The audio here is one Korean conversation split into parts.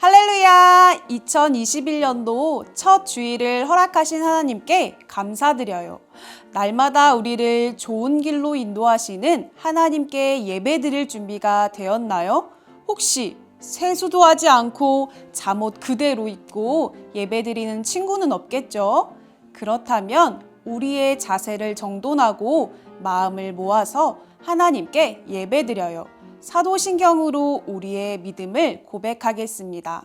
할렐루야! 2021년도 첫 주일을 허락하신 하나님께 감사드려요. 날마다 우리를 좋은 길로 인도하시는 하나님께 예배드릴 준비가 되었나요? 혹시 세수도 하지 않고 잠옷 그대로 입고 예배드리는 친구는 없겠죠? 그렇다면 우리의 자세를 정돈하고 마음을 모아서 하나님께 예배드려요. 사도신경으로 우리의 믿음을 고백하겠습니다.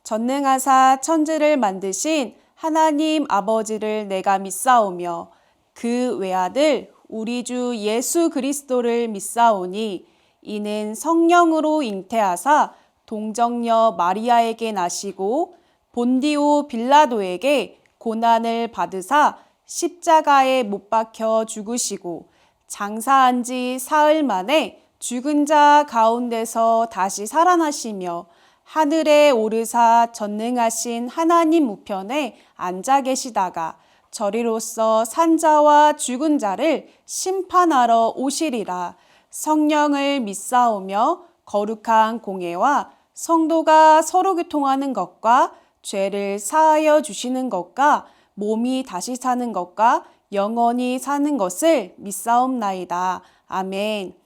전능하사 천지를 만드신 하나님 아버지를 내가 믿사오며 그 외아들 우리 주 예수 그리스도를 믿사오니 이는 성령으로 잉태하사 동정녀 마리아에게 나시고 본디오 빌라도에게 고난을 받으사 십자가에 못 박혀 죽으시고 장사한 지 사흘 만에 죽은 자 가운데서 다시 살아나시며 하늘에 오르사 전능하신 하나님 우편에 앉아 계시다가 저리로서 산자와 죽은 자를 심판하러 오시리라. 성령을 믿사오며 거룩한 공예와 성도가 서로 교통하는 것과 죄를 사하여 주시는 것과 몸이 다시 사는 것과 영원히 사는 것을 믿사옵나이다. 아멘.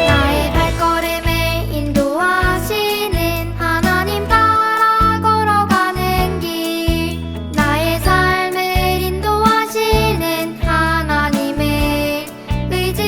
나의 발걸음을 인도하시는 하나님 따라 걸어가는 길 나의 삶을 인도하시는 하나님을 의지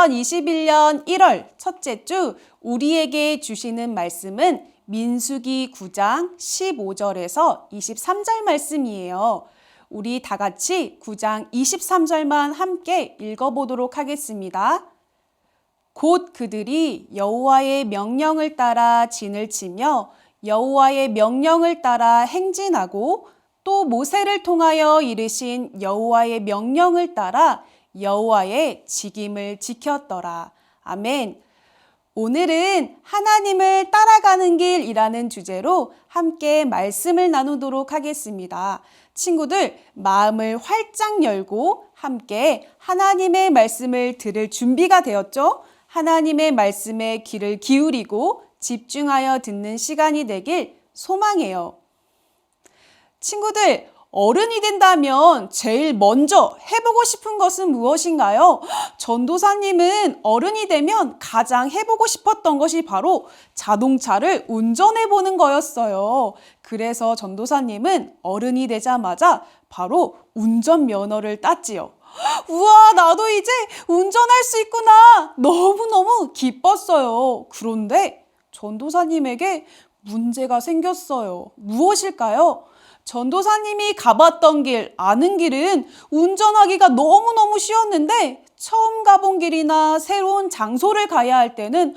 2021년 1월 첫째 주 우리에게 주시는 말씀은 민수기 9장 15절에서 23절 말씀이에요. 우리 다 같이 9장 23절만 함께 읽어보도록 하겠습니다. 곧 그들이 여호와의 명령을 따라 진을 치며 여호와의 명령을 따라 행진하고 또 모세를 통하여 이르신 여호와의 명령을 따라 여호와의 직임을 지켰더라. 아멘. 오늘은 하나님을 따라가는 길이라는 주제로 함께 말씀을 나누도록 하겠습니다. 친구들, 마음을 활짝 열고 함께 하나님의 말씀을 들을 준비가 되었죠? 하나님의 말씀에 귀를 기울이고 집중하여 듣는 시간이 되길 소망해요. 친구들, 어른이 된다면 제일 먼저 해보고 싶은 것은 무엇인가요? 전도사님은 어른이 되면 가장 해보고 싶었던 것이 바로 자동차를 운전해보는 거였어요. 그래서 전도사님은 어른이 되자마자 바로 운전면허를 땄지요. 우와, 나도 이제 운전할 수 있구나. 너무너무 기뻤어요. 그런데 전도사님에게 문제가 생겼어요. 무엇일까요? 전도사님이 가봤던 길, 아는 길은 운전하기가 너무너무 쉬웠는데 처음 가본 길이나 새로운 장소를 가야 할 때는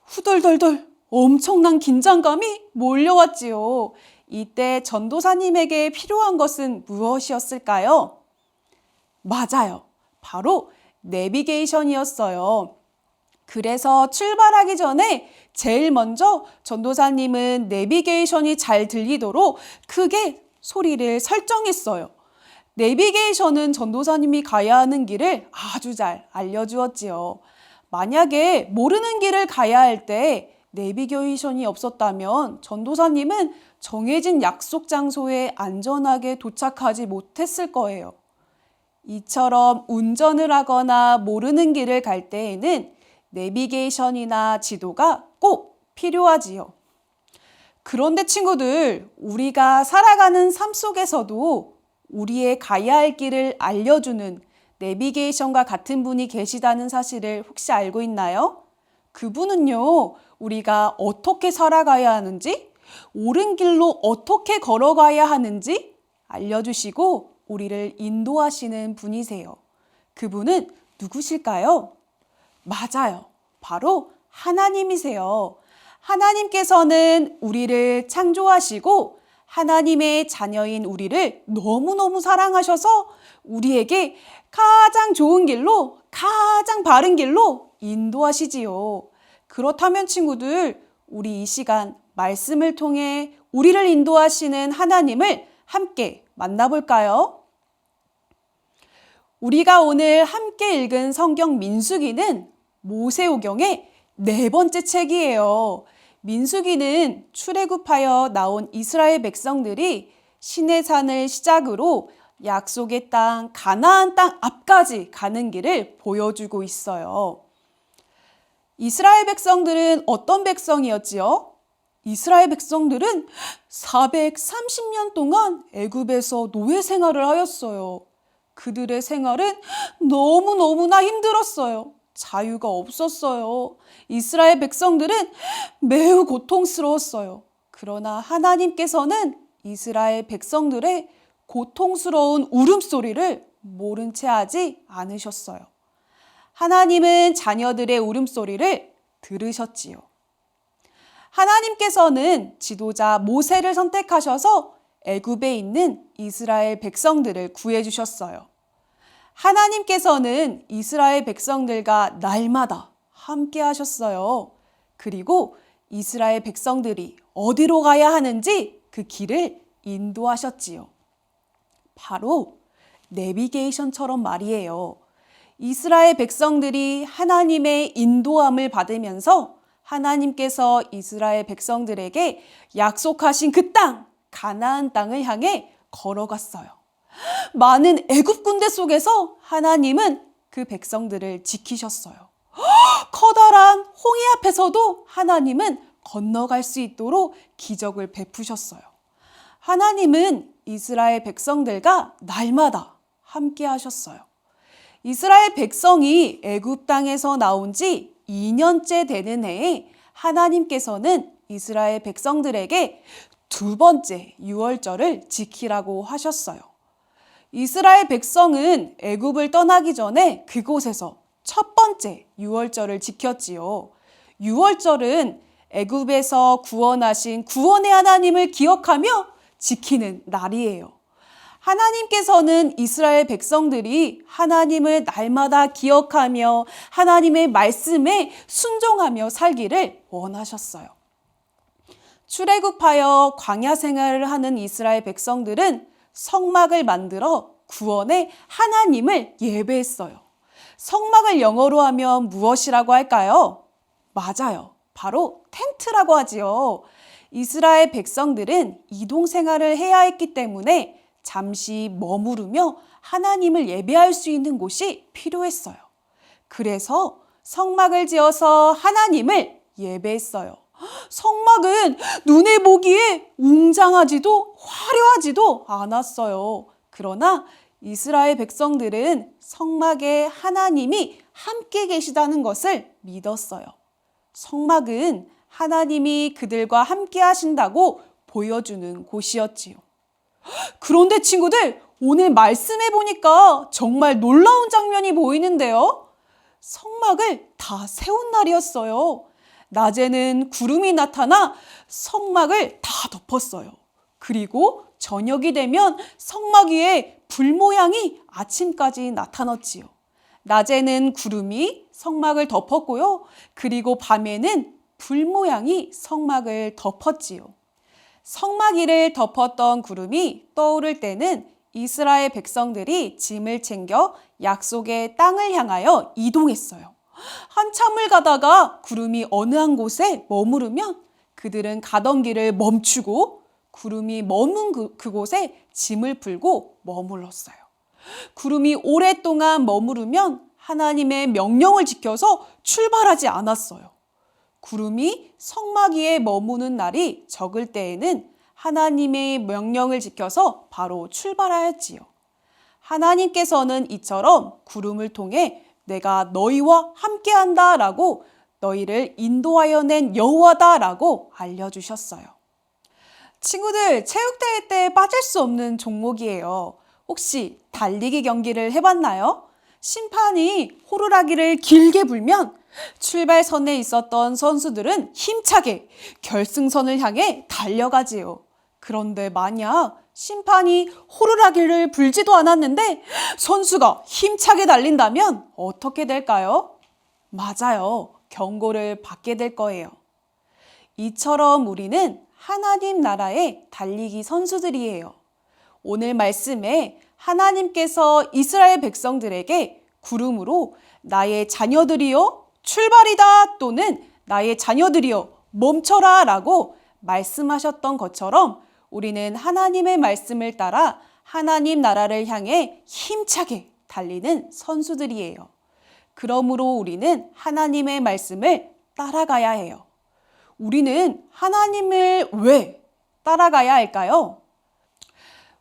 후덜덜덜 엄청난 긴장감이 몰려왔지요. 이때 전도사님에게 필요한 것은 무엇이었을까요? 맞아요. 바로 내비게이션이었어요. 그래서 출발하기 전에 제일 먼저 전도사님은 내비게이션이 잘 들리도록 크게 소리를 설정했어요. 내비게이션은 전도사님이 가야 하는 길을 아주 잘 알려주었지요. 만약에 모르는 길을 가야 할 때 내비게이션이 없었다면 전도사님은 정해진 약속 장소에 안전하게 도착하지 못했을 거예요. 이처럼 운전을 하거나 모르는 길을 갈 때에는 내비게이션이나 지도가 꼭 필요하지요. 그런데 친구들, 우리가 살아가는 삶 속에서도 우리의 가야 할 길을 알려주는 내비게이션과 같은 분이 계시다는 사실을 혹시 알고 있나요? 그분은요, 우리가 어떻게 살아가야 하는지, 옳은 길로 어떻게 걸어가야 하는지 알려주시고 우리를 인도하시는 분이세요. 그분은 누구실까요? 맞아요. 바로 하나님이세요. 하나님께서는 우리를 창조하시고 하나님의 자녀인 우리를 너무너무 사랑하셔서 우리에게 가장 좋은 길로, 가장 바른 길로 인도하시지요. 그렇다면 친구들, 우리 이 시간 말씀을 통해 우리를 인도하시는 하나님을 함께 만나볼까요? 우리가 오늘 함께 읽은 성경 민수기는 모세오경의 4번째 책이에요. 민수기는 출애굽하여 나온 이스라엘 백성들이 시내산을 시작으로 약속의 땅, 가나안 땅 앞까지 가는 길을 보여주고 있어요. 이스라엘 백성들은 어떤 백성이었지요? 이스라엘 백성들은 430년 동안 애굽에서 노예 생활을 하였어요. 그들의 생활은 너무너무나 힘들었어요. 자유가 없었어요. 이스라엘 백성들은 매우 고통스러웠어요. 그러나 하나님께서는 이스라엘 백성들의 고통스러운 울음소리를 모른 채 하지 않으셨어요. 하나님은 자녀들의 울음소리를 들으셨지요. 하나님께서는 지도자 모세를 선택하셔서 애굽에 있는 이스라엘 백성들을 구해주셨어요. 하나님께서는 이스라엘 백성들과 날마다 함께 하셨어요. 그리고 이스라엘 백성들이 어디로 가야 하는지 그 길을 인도하셨지요. 바로 내비게이션처럼 말이에요. 이스라엘 백성들이 하나님의 인도함을 받으면서 하나님께서 이스라엘 백성들에게 약속하신 그 땅, 가나안 땅을 향해 걸어갔어요. 많은 애굽 군대 속에서 하나님은 그 백성들을 지키셨어요. 커다란 홍해 앞에서도 하나님은 건너갈 수 있도록 기적을 베푸셨어요. 하나님은 이스라엘 백성들과 날마다 함께 하셨어요. 이스라엘 백성이 애굽 땅에서 나온 지 2년째 되는 해에 하나님께서는 이스라엘 백성들에게 두 번째 유월절을 지키라고 하셨어요. 이스라엘 백성은 애굽을 떠나기 전에 그곳에서 첫 번째 유월절을 지켰지요. 유월절은 애굽에서 구원하신 구원의 하나님을 기억하며 지키는 날이에요. 하나님께서는 이스라엘 백성들이 하나님을 날마다 기억하며 하나님의 말씀에 순종하며 살기를 원하셨어요. 출애굽하여 광야 생활을 하는 이스라엘 백성들은 성막을 만들어 구원의 하나님을 예배했어요. 성막을 영어로 하면 무엇이라고 할까요? 맞아요. 바로 텐트라고 하지요. 이스라엘 백성들은 이동 생활을 해야 했기 때문에 잠시 머무르며 하나님을 예배할 수 있는 곳이 필요했어요. 그래서 성막을 지어서 하나님을 예배했어요. 성막은 눈에 보기에 웅장하지도 화려하지도 않았어요. 그러나 이스라엘 백성들은 성막에 하나님이 함께 계시다는 것을 믿었어요. 성막은 하나님이 그들과 함께 하신다고 보여주는 곳이었지요. 그런데 친구들, 오늘 말씀해 보니까 정말 놀라운 장면이 보이는데요. 성막을 다 세운 날이었어요. 낮에는 구름이 나타나 성막을 다 덮었어요. 그리고 저녁이 되면 성막 위에 불 모양이 아침까지 나타났지요. 낮에는 구름이 성막을 덮었고요. 그리고 밤에는 불 모양이 성막을 덮었지요. 성막 위를 덮었던 구름이 떠오를 때는 이스라엘 백성들이 짐을 챙겨 약속의 땅을 향하여 이동했어요. 한참을 가다가 구름이 어느 한 곳에 머무르면 그들은 가던 길을 멈추고 구름이 머문 그곳에 짐을 풀고 머물렀어요. 구름이 오랫동안 머무르면 하나님의 명령을 지켜서 출발하지 않았어요. 구름이 성막 위에 머무는 날이 적을 때에는 하나님의 명령을 지켜서 바로 출발하였지요. 하나님께서는 이처럼 구름을 통해 내가 너희와 함께한다 라고 너희를 인도하여 낸 여호와다 라고 알려주셨어요. 친구들, 체육대회 때 빠질 수 없는 종목이에요. 혹시 달리기 경기를 해봤나요? 심판이 호루라기를 길게 불면 출발선에 있었던 선수들은 힘차게 결승선을 향해 달려가지요. 그런데 만약 심판이 호루라기를 불지도 않았는데 선수가 힘차게 달린다면 어떻게 될까요? 맞아요. 경고를 받게 될 거예요. 이처럼 우리는 하나님 나라의 달리기 선수들이에요. 오늘 말씀에 하나님께서 이스라엘 백성들에게 구름으로 나의 자녀들이여 출발이다 또는 나의 자녀들이여 멈춰라 라고 말씀하셨던 것처럼 우리는 하나님의 말씀을 따라 하나님 나라를 향해 힘차게 달리는 선수들이에요. 그러므로 우리는 하나님의 말씀을 따라가야 해요. 우리는 하나님을 왜 따라가야 할까요?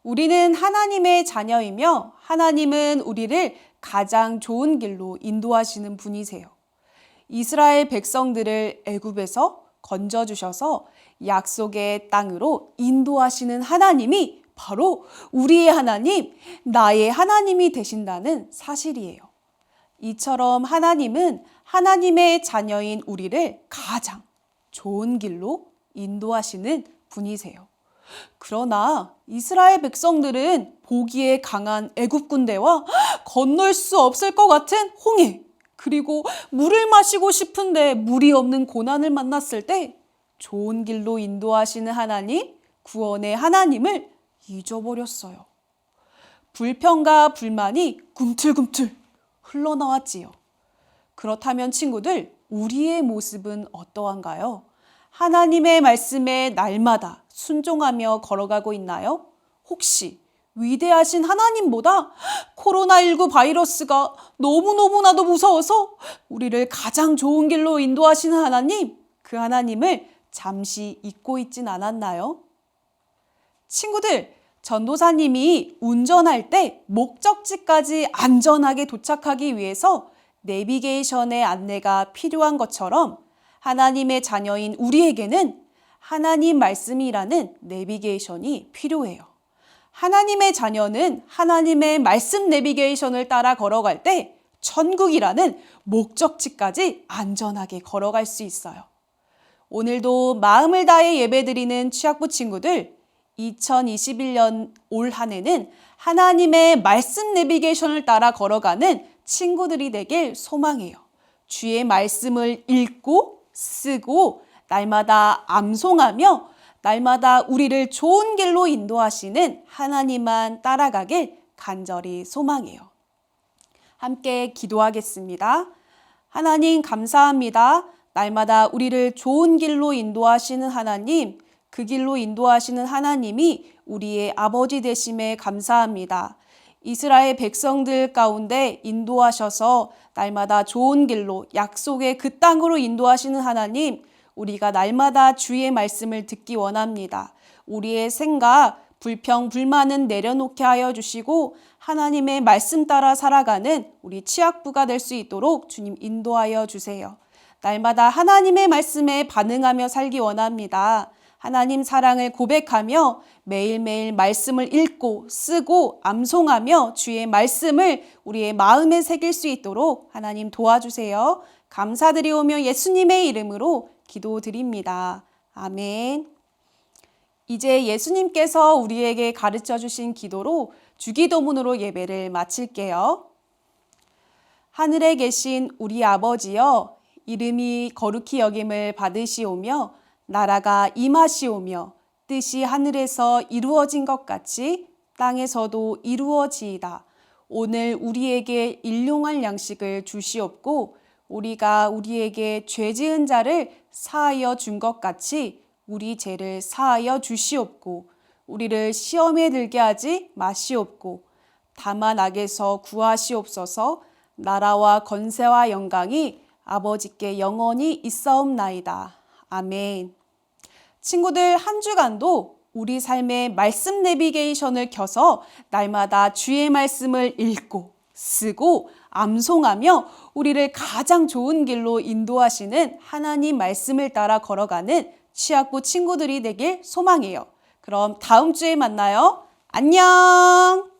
우리는 하나님의 자녀이며 하나님은 우리를 가장 좋은 길로 인도하시는 분이세요. 이스라엘 백성들을 애굽에서 건져주셔서 약속의 땅으로 인도하시는 하나님이 바로 우리의 하나님, 나의 하나님이 되신다는 사실이에요. 이처럼 하나님은 하나님의 자녀인 우리를 가장 좋은 길로 인도하시는 분이세요. 그러나 이스라엘 백성들은 보기에 강한 애굽 군대와 건널 수 없을 것 같은 홍해, 그리고 물을 마시고 싶은데 물이 없는 고난을 만났을 때 좋은 길로 인도하시는 하나님, 구원의 하나님을 잊어버렸어요. 불평과 불만이 꿈틀꿈틀 흘러나왔지요. 그렇다면 친구들, 우리의 모습은 어떠한가요? 하나님의 말씀에 날마다 순종하며 걸어가고 있나요? 혹시 위대하신 하나님보다 코로나19 바이러스가 너무너무나도 무서워서 우리를 가장 좋은 길로 인도하시는 하나님, 그 하나님을 잠시 잊고 있진 않았나요? 친구들, 전도사님이 운전할 때 목적지까지 안전하게 도착하기 위해서 내비게이션의 안내가 필요한 것처럼 하나님의 자녀인 우리에게는 하나님 말씀이라는 내비게이션이 필요해요. 하나님의 자녀는 하나님의 말씀 내비게이션을 따라 걸어갈 때 천국이라는 목적지까지 안전하게 걸어갈 수 있어요. 오늘도 마음을 다해 예배드리는 취학부 친구들, 2021년 올 한 해는 하나님의 말씀 내비게이션을 따라 걸어가는 친구들이 되길 소망해요. 주의 말씀을 읽고 쓰고 날마다 암송하며 날마다 우리를 좋은 길로 인도하시는 하나님만 따라가길 간절히 소망해요. 함께 기도하겠습니다. 하나님 감사합니다. 날마다 우리를 좋은 길로 인도하시는 하나님, 그 길로 인도하시는 하나님이 우리의 아버지 되심에 감사합니다. 이스라엘 백성들 가운데 인도하셔서 날마다 좋은 길로 약속의 그 땅으로 인도하시는 하나님, 우리가 날마다 주의 말씀을 듣기 원합니다. 우리의 생각, 불평, 불만은 내려놓게 하여 주시고 하나님의 말씀 따라 살아가는 우리 취학부가 될 수 있도록 주님 인도하여 주세요. 날마다 하나님의 말씀에 반응하며 살기 원합니다. 하나님 사랑을 고백하며 매일매일 말씀을 읽고 쓰고 암송하며 주의 말씀을 우리의 마음에 새길 수 있도록 하나님 도와주세요. 감사드리오며 예수님의 이름으로 기도드립니다. 아멘. 이제 예수님께서 우리에게 가르쳐 주신 기도로 주기도문으로 예배를 마칠게요. 하늘에 계신 우리 아버지여, 이름이 거룩히 여김을 받으시오며 나라가 임하시오며 뜻이 하늘에서 이루어진 것 같이 땅에서도 이루어지이다. 오늘 우리에게 일용할 양식을 주시옵고 우리가 우리에게 죄 지은 자를 사하여 준 것 같이 우리 죄를 사하여 주시옵고 우리를 시험에 들게 하지 마시옵고 다만 악에서 구하시옵소서. 나라와 권세와 영광이 아버지께 영원히 있사옵나이다. 아멘. 친구들, 한 주간도 우리 삶의 말씀 내비게이션을 켜서 날마다 주의 말씀을 읽고 쓰고 암송하며 우리를 가장 좋은 길로 인도하시는 하나님 말씀을 따라 걸어가는 취학부 친구들이 되길 소망해요. 그럼 다음 주에 만나요. 안녕!